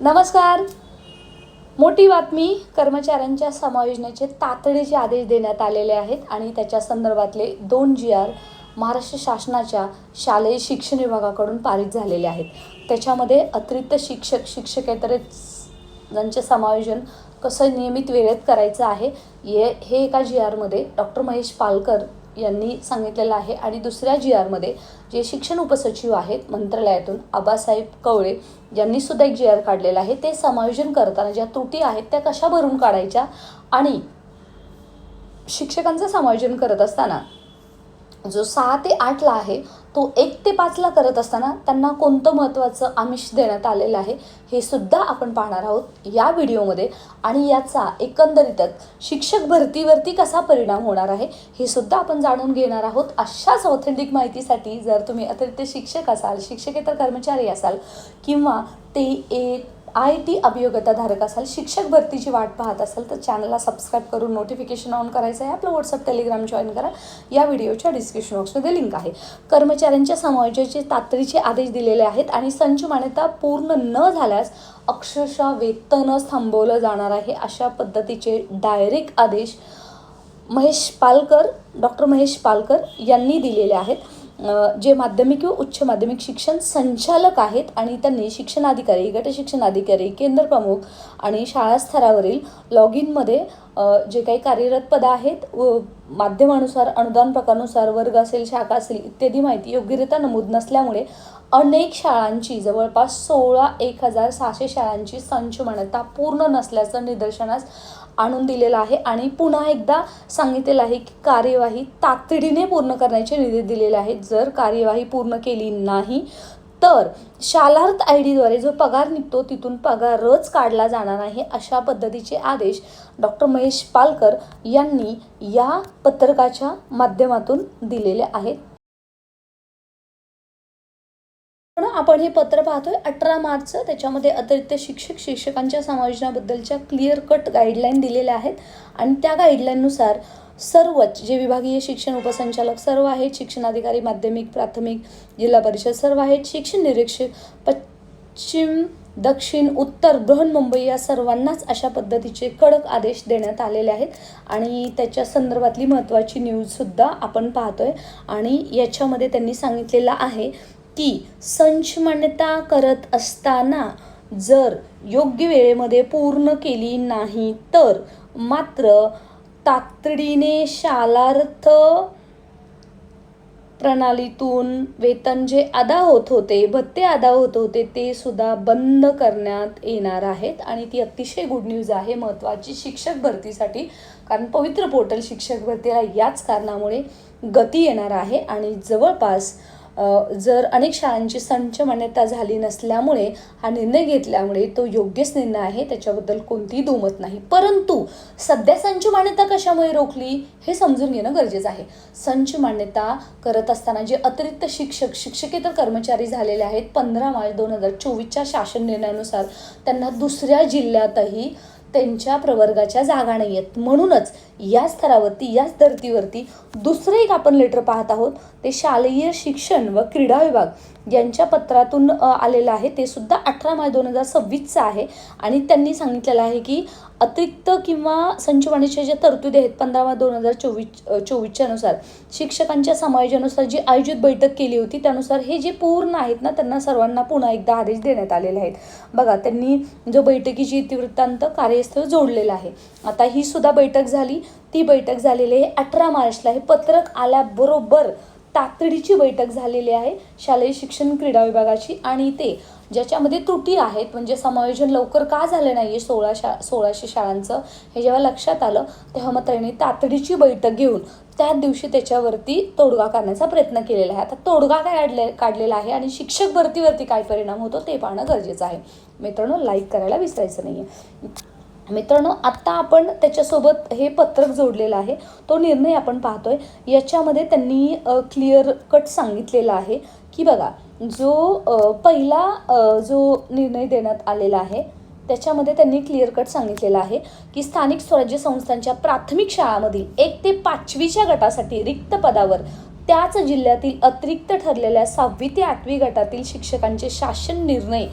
नमस्कार. मोठी बातमी, कर्मचाऱ्यांच्या समायोजनाचे तातडीचे आदेश देण्यात आलेले आहेत आणि त्याच्या संदर्भातले 2 GR महाराष्ट्र शासनाच्या शालेय शिक्षण विभागाकडून पारित झालेले आहेत. त्याच्यामध्ये अतिरिक्त शिक्षकेतर ज्यांचे समायोजन कसं नियमित वेळेत करायचं आहे हे एका GR मध्ये डॉक्टर महेश पालकर यांनी सांगितलेलं आहे आणि दुसऱ्या GR मध्ये जे शिक्षण उपसचिव आहेत मंत्रालयातून आबासाहेब कवळे यांनी सुद्धा एक GR काढलेला आहे. ते समायोजन करताना ज्या त्रुटी आहेत त्या कशा भरून काढायच्या आणि शिक्षकांचं समायोजन करत असताना जो 6 ते 8 ला आहे तो 1 ते 5 ला करत असताना त्यांना कोणतं महत्त्वाचं आमिष देण्यात आलेलं आहे हे सुद्धा आपण पाहणार आहोत या व्हिडिओमध्ये. आणि याचा एकंदरीतच शिक्षक भरतीवरती कसा परिणाम होणार आहे हे सुद्धा आपण जाणून घेणार आहोत. अशाच ऑथेंटिक माहितीसाठी जर तुम्ही अतिरिक्त शिक्षक असाल, शिक्षकेतर कर्मचारी असाल किंवा IIT अभियोग्यताधारक असाल, शिक्षक भरतीची वाट पाहत असाल तर चॅनलला सबस्क्राईब करून नोटिफिकेशन ऑन करायचं आहे. आपलं व्हॉट्सअप टेलिग्राम जॉईन करा. या व्हिडिओच्या डिस्क्रिप्शन बॉक्समध्ये लिंक आहे. कर्मचाऱ्यांच्या समायोजनाचे तातडीचे आदेश दिलेले आहेत आणि संच मान्यता पूर्ण न झाल्यास अक्षरशः वेतनच थांबवलं जाणार आहे अशा पद्धतीचे डायरेक्ट आदेश डॉक्टर महेश पालकर यांनी दिलेले आहेत. जे माध्यमिक व उच्च माध्यमिक शिक्षण संचालक आहेत आणि त्यांनी शिक्षणाधिकारी, गट शिक्षणाधिकारी, केंद्र प्रमुख आणि शाळा स्तरावरील लॉग इनमध्ये जे काही कार्यरत पदं आहेत व माध्यमानुसार, अनुदान प्रकारानुसार, वर्ग असेल, शाखा असेल इत्यादी माहिती योग्यरित्या नमूद नसल्यामुळे अनेक शाळांची जवळपास 16,600 शाळांची संच मान्यता पूर्ण नसल्याचं निदर्शनास आणून दिलेलं आहे. आणि पुन्हा एकदा सांगितलेलं आहे की कार्यवाही तातडीने पूर्ण करण्याचे निर्देश दिलेले आहेत. जर कार्यवाही पूर्ण केली नाही तर शालार्थ IDद्वारे जो पगार निघतो तिथून पगारच काढला जाणार आहे अशा पद्धतीचे आदेश डॉक्टर महेश पालकर यांनी या पत्रकाच्या माध्यमातून दिलेले आहेत. आपण हे पत्र पाहतोय 18 मार्चचं. त्याच्यामध्ये अतिरिक्त शिक्षकांच्या समायोजनाबद्दलच्या क्लिअर कट गाईडलाईन दिलेल्या आहेत आणि त्या गाईडलाईननुसार सर्वच जे विभागीय शिक्षण उपसंचालक सर्व आहेत, शिक्षणाधिकारी माध्यमिक, प्राथमिक, जिल्हा परिषद सर्व आहेत, शिक्षण निरीक्षक पश्चिम, दक्षिण, उत्तर, बृहन्मुंबई या सर्वांनाच अशा पद्धतीचे कडक आदेश देण्यात आलेले आहेत. आणि त्याच्या संदर्भातली महत्त्वाची न्यूजसुद्धा आपण पाहतोय आणि याच्यामध्ये त्यांनी सांगितलेलं आहे की संच मान्यता करत असताना जर योग्य वेळेमध्ये पूर्ण केली नाही तर मात्र तातडीने शालार्थ प्रणालीतून वेतन जे अदा होत होते, भत्ते अदा होत होते ते सुद्धा बंद करण्यात येणार आहेत. आणि ती अतिशय गुड न्यूज आहे, महत्त्वाची शिक्षक भरतीसाठी. कारण पवित्र पोर्टल शिक्षक भरतीला याच कारणामुळे गती येणार आहे. आणि जवळपास जर अनेक शाळांची संच मान्यता झाली नसल्यामुळे हा निर्णय घेतल्यामुळे तो योग्यच निर्णय आहे, त्याच्याबद्दल कोणतीही दुमत नाही. परंतु सध्या संच मान्यता कशामुळे रोखली हे समजून घेणं गरजेचं आहे. संच मान्यता करत असताना जे अतिरिक्त शिक्षकेतर कर्मचारी झालेले आहेत 15 मार्च 2024च्या शासन निर्णयानुसार त्यांना दुसऱ्या जिल्ह्यातही त्यांच्या प्रवर्गाच्या जागा नाही आहेत. म्हणूनच या स्तरावरती, याच धर्तीवरती दुसरं एक आपण लेटर पाहत आहोत. ते शालेय शिक्षण व क्रीडा विभाग यांच्या पत्रातून आलेलं आहे. ते सुद्धा 18 मार्च 2026चं आहे आणि त्यांनी सांगितलेलं आहे की अतिरिक्त किंवा संच मान्यतेच्या ज्या तरतुदी आहेत 15 मार्च 2024च्या नुसार शिक्षकांच्या समायोजनानुसार जी आयोजित बैठक केली होती त्यानुसार हे जे पूर्ण आहेत ना त्यांना सर्वांना पुन्हा एकदा आदेश देण्यात आलेले आहेत. बघा, त्यांनी जो बैठकीची इतिवृत्तांत कार्यस्थळ जोडलेला आहे. आता ही सुद्धा बैठक झाली. ती बैठक झालेली आहे 18 मार्चला. हे पत्रक आल्याबरोबर तातडीची बैठक झालेली आहे शालेय शिक्षण क्रीडा विभागाची. आणि ते ज्याच्यामध्ये त्रुटी आहेत म्हणजे समायोजन लवकर का झालं नाही आहे 1600 शाळांचं हे जेव्हा लक्षात आलं तेव्हा मग त्यांनी तातडीची बैठक घेऊन त्याच दिवशी त्याच्यावरती तोडगा काढण्याचा प्रयत्न केलेला आहे. आता तोडगा काय काढलेला आहे आणि शिक्षक भरतीवरती काय परिणाम होतो ते पाहणं गरजेचं आहे. मित्रांनो, लाईक करायला विसरायचं नाही आहे. मित्रांनो, आत्ता आपण त्याच्यासोबत हे पत्रक जोडलेलं आहे, तो निर्णय आपण पाहतोय. याच्यामध्ये त्यांनी क्लिअर कट सांगितलेला आहे की बघा, जो पहिला जो निर्णय देण्यात आलेला आहे त्याच्यामध्ये त्यांनी क्लिअर कट सांगितलेलं आहे की स्थानिक स्वराज्य संस्थांच्या प्राथमिक शाळांमधील 1 ते 5वीच्या गटासाठी रिक्त पदावर त्याच जिल्ह्यातील अतिरिक्त ठरलेल्या 6वी ते 8वी गटातील शिक्षकांचे शासन निर्णय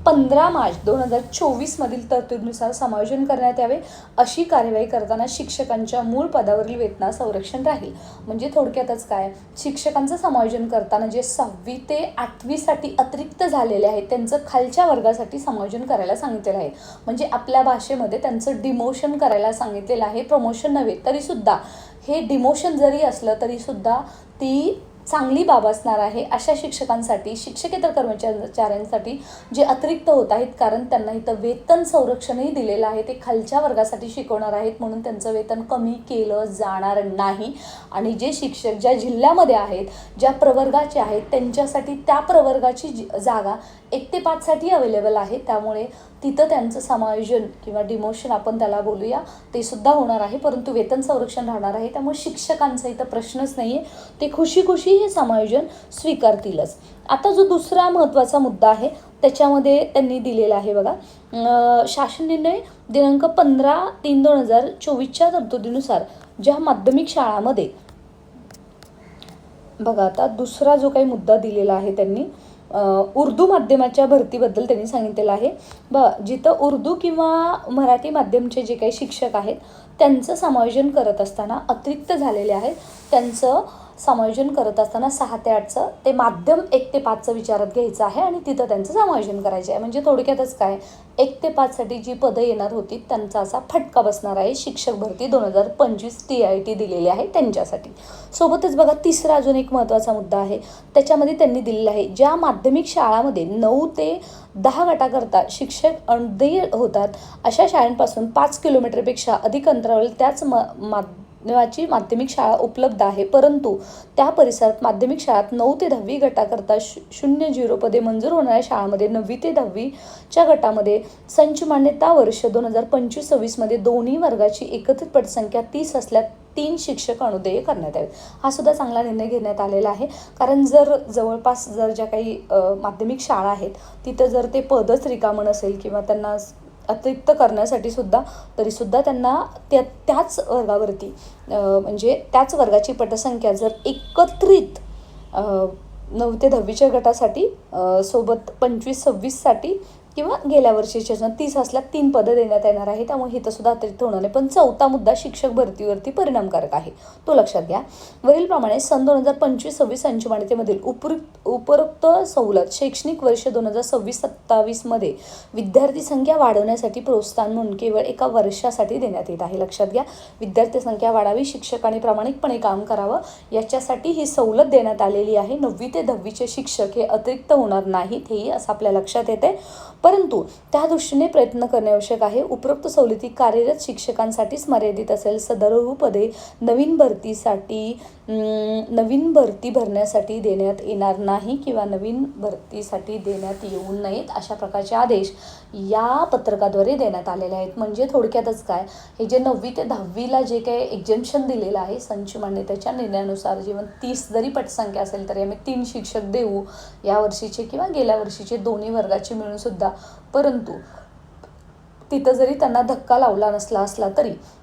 15 मार्च 2024 तरतुदीनुसार समायोजन करण्यात यावे. अशी कार्यवाही करताना शिक्षकांच्या मूळ पदावरील वेतनास संरक्षण राहील. म्हणजे थोडक्यातच काय, शिक्षकांचं समायोजन करताना जे 6वी ते 8वीसाठी अतिरिक्त झालेले आहेत त्यांचं खालच्या वर्गासाठी समायोजन करायला सांगितलेलं आहे. म्हणजे आपल्या भाषेमध्ये त्यांचं डिमोशन करायला सांगितलेलं आहे, प्रमोशन नव्हे. तरीसुद्धा हे डिमोशन जरी असलं तरीसुद्धा ती चांगली बाब असणार आहे अशा शिक्षकांसाठी, शिक्षकेतर कर्मचाऱ्यांसाठी जे अतिरिक्त होत आहेत. कारण त्यांना इथं वेतन संरक्षणही दिलेलं आहे. ते खालच्या वर्गासाठी शिकवणार आहेत म्हणून त्यांचं वेतन कमी केलं जाणार नाही. आणि जे शिक्षक ज्या जिल्ह्यामध्ये आहेत, ज्या प्रवर्गाचे आहेत, त्यांच्यासाठी त्या प्रवर्गाची जागा 1 ते 5साठी अवेलेबल आहे. त्यामुळे तिथं त्यांचं समायोजन किंवा डिमोशन आपण त्याला बोलूया ते सुद्धा होणार आहे. परंतु वेतन संरक्षण राहणार आहे. त्यामुळे शिक्षकांचा इथं प्रश्नच नाही आहे. ते खुशी हे समायोजन स्वीकारतीलच. आता जो दुसरा महत्त्वाचा मुद्दा आहे त्याच्यामध्ये त्यांनी दिलेला आहे बघा, शासन निर्णय दिनांक 15/3/2024 तरतुदीनुसार ज्या माध्यमिक शाळांमध्ये बघा, आता दुसरा जो काही मुद्दा दिलेला आहे त्यांनी उर्दू माध्यमाच्या भरतीबद्दल त्यांनी सांगितलेलं आहे. जिथं उर्दू किंवा मराठी माध्यमचे जे काही शिक्षक आहेत त्यांचं समायोजन करत असताना अतिरिक्त झालेले आहेत, त्यांचं समायोजन करत असताना 6 ते 8चं ते माध्यम 1 ते 5चं विचारात घ्यायचं आहे आणि तिथं त्यांचं समायोजन करायचं आहे. म्हणजे थोडक्यातच काय, 1 ते 5साठी जी पदं येणार होती त्यांचा असा फटका बसणार आहे. शिक्षक भरती 2025 TIT दिलेली आहे त्यांच्यासाठी. सोबतच बघा, तिसरा अजून एक महत्त्वाचा मुद्दा आहे त्याच्यामध्ये त्यांनी दिलेला आहे, ज्या माध्यमिक शाळामध्ये 9 ते 10 गटाकरता शिक्षक अणदेय होतात अशा शाळांपासून 5 किलोमीटरपेक्षा अधिक अंतरावरील त्याच माध्यमाची माध्यमिक शाळा उपलब्ध आहे. परंतु त्या परिसरात माध्यमिक शाळात 9 ते 10वी गटाकरता 0 पदे मंजूर होणाऱ्या शाळांमध्ये 9वी ते 10वीच्या गटामध्ये संच मान्यता वर्ष 2025-26 दोन्ही वर्गाची एकत्रित पटसंख्या 30 असल्यास 3 शिक्षक अनुदेय करण्यात यावे. हा सुद्धा चांगला निर्णय घेण्यात आलेला आहे. कारण जर जवळपास ज्या काही माध्यमिक शाळा आहेत तिथं जर ते पदच रिकामं नसेल किंवा त्यांना अतिरिक्त करण्यासाठी सुद्धा तरीसुद्धा त्यांना त्याच वर्गावरती म्हणजे त्याच वर्गाची पटसंख्या जर एकत्रित 9 ते 10वीच्या गटासाठी सोबत 25-26साठी किंवा गेल्या वर्षीच्या 30 असल्या 3 पदं देण्यात येणार आहे. त्यामुळे इथं सुद्धा अतिरिक्त होणार नाही. पण चौथा मुद्दा शिक्षक भरतीवरती परिणामकारक आहे, तो लक्षात घ्या. वरीलप्रमाणे सन 2025-26 संचमान्यतेमधील उपरोक्त सवलत शैक्षणिक वर्ष 2026-27 विद्यार्थी संख्या वाढवण्यासाठी प्रोत्साहन म्हणून केवळ 1 वर्षासाठी देण्यात येत आहे. लक्षात घ्या, विद्यार्थी संख्या वाढावी, शिक्षकांनी प्रामाणिकपणे काम करावं याच्यासाठी ही सवलत देण्यात आलेली आहे. 9वी ते 10वीचे शिक्षक हे अतिरिक्त होणार नाहीत, हेही असं आपल्या लक्षात येते. परंतु त्या दृष्टीने प्रयत्न करणे आवश्यक आहे. उपरोक्त सवलती कार्यरत शिक्षकांसाठीच मर्यादित असेल. सदर पदे नवीन भरती भरण्यासाठी देण्यात येणार नाही किंवा नवीन भरतीसाठी देण्यात येऊ नयेत अशा प्रकारचे आदेश या पत्रकाद्वारे देण्यात आलेले आहेत. म्हणजे थोडक्यातच काय, हे जे 9वी ते 10वीला जे काही एक्झेम्पशन दिलेलं आहे संच मान्यतेच्या निर्णयानुसार, जेव्हा 30 जरी पटसंख्या असेल तरी आम्ही 3 शिक्षक देऊ या वर्षीचे किंवा गेल्या वर्षीचे दोन्ही वर्गाचे मिळून सुद्धा. परंतु तिथं जरी त्यांना धक्का लावला असला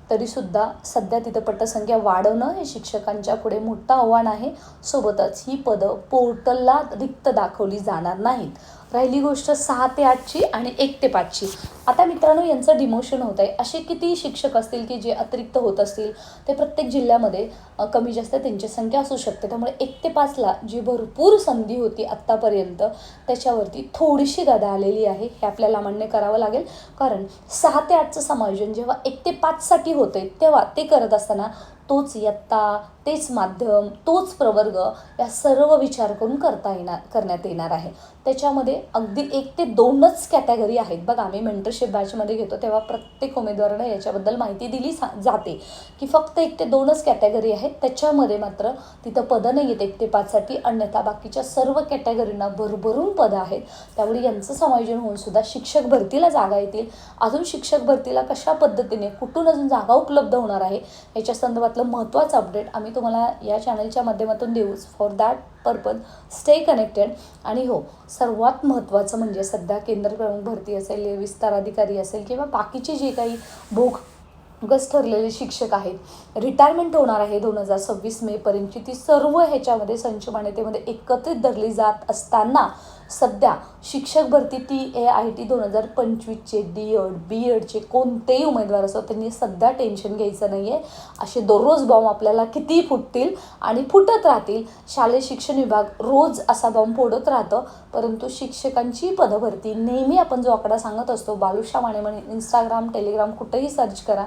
तरीसुद्धा सध्या तिथं पटसंख्या वाढवणं हे शिक्षकांच्या पुढे मोठं आव्हान आहे. सोबतच ही पदं पोर्टलला रिक्त दाखवली जाणार नाहीत. राहिली गोष्ट 6 ते 8ची आणि 1 ते 5ची. आता मित्रांनो, यांचं डिमोशन होत आहे. असे किती शिक्षक असतील की जे अतिरिक्त होत असतील, ते प्रत्येक जिल्ह्यामध्ये कमी जास्त त्यांची संख्या असू शकते. त्यामुळे 1 ते 5ला जी भरपूर संधी होती आत्तापर्यंत त्याच्यावरती थोडीशी गदा आलेली आहे, हे आपल्याला मान्य करावं लागेल. कारण 6 ते 8चं समायोजन जेव्हा 1 ते 5साठी होते तेव्हा ते करत असताना तोच इयत्ता, तेच माध्यम, तोच प्रवर्ग या सर्व विचार करून करण्यात येणार आहे. त्याच्यामध्ये अगदी 1 ते 2च कॅटेगरी आहेत. बघा, आम्ही मेंटरशिप बॅचमध्ये घेतो तेव्हा प्रत्येक उमेदवारांना याच्याबद्दल माहिती दिली जाते की फक्त 1 ते 2च कॅटेगरी आहेत. त्याच्यामध्ये मात्र तिथं पदं नाही आहेत 1 ते 5साठी, अन्यथा बाकीच्या सर्व कॅटेगरींना भरभरून पदं आहेत. त्यामुळे यांचं समायोजन होऊन सुद्धा शिक्षक भरतीला जागा येतील. अजून शिक्षक भरतीला कशा पद्धतीने कुठून अजून जागा उपलब्ध होणार आहे याच्या संदर्भातलं महत्त्वाचं अपडेट आम्ही तुम्हाला या चॅनलच्या माध्यमातून देऊच. For that purpose stay connected. आणि हो, सर्वात महत्त्वाचं म्हणजे सध्या केंद्र प्रमुख भरती असेल, विस्तार अधिकारी असेल किंवा बाकीचे जे काही बोगस ठरलेले शिक्षक आहेत, रिटायरमेंट होणार आहे 2026 मेपर्यंतची, ती सर्व ह्याच्यामध्ये संच मान्यतेमध्ये एकत्रित धरली जात असताना सध्या शिक्षक भरती TAIT 2025चे DED BEdचे कोणतेही उमेदवार असो त्यांनी सध्या टेन्शन घ्यायचं नाही आहे. असे दररोज बॉम्ब आपल्याला कितीही फुटतील आणि फुटत राहतील. शालेय शिक्षण विभाग रोज असा बॉम्ब फोडत राहतं, परंतु शिक्षकांची पदभरती नेहमी आपण जो आकडा सांगत असतो, बालुशा माने म्हणे Instagram Telegram कुठेही सर्च करा,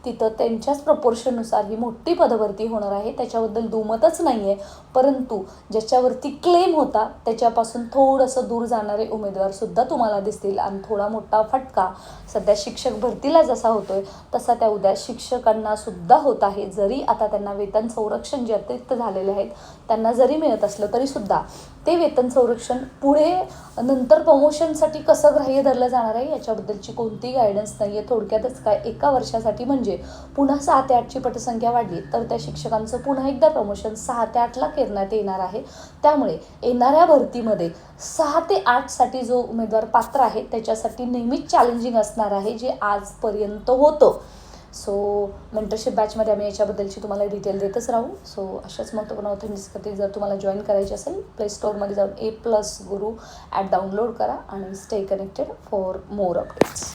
तिथं त्यांच्याच प्रपोर्शननुसार ही मोठी पदभरती होणार आहे. त्याच्याबद्दल दुमतच नाही आहे. परंतु ज्याच्यावरती क्लेम होता त्याच्यापासून थोडंसं दूर जाणारे उमेदवारसुद्धा तुम्हाला दिसतील आणि थोडा मोठा फटका सध्या शिक्षक भरतीला जसा होतोय तसा त्या उद्या शिक्षकांनासुद्धा होत आहे. जरी आता त्यांना वेतन संरक्षण जे अतिरिक्त झालेले आहेत त्यांना जरी मिळत असलं तरीसुद्धा ते वेतन संरक्षण पुढे नंतर प्रमोशनसाठी कसं ग्राह्य धरलं जाणार आहे याच्याबद्दलची कोणतीही गायडन्स नाही आहे. थोडक्यातच काय, एका वर्षासाठी म्हणजे पुन्हा 6 ते 8ची पटसंख्या वाढली तर त्या शिक्षकांचं पुन्हा एकदा प्रमोशन 6 ते 8ला करण्यात येणार आहे. त्यामुळे येणाऱ्या भरतीमध्ये 6 ते 8साठी जो उमेदवार पात्र आहे त्याच्यासाठी नेहमीच चॅलेंजिंग असणार आहे, जे आजपर्यंत होतं. सो मेंटरशिप बॅचमध्ये आम्ही याच्याबद्दलची तुम्हाला डिटेल देतच राहू. सो अशाच महत्त्वपूर्ण ऑथेंटिसिटी जर तुम्हाला जॉईन करायची असेल, प्ले स्टोअरमध्ये जाऊन A+ गुरु ॲप डाउनलोड करा आणि stay connected for more updates.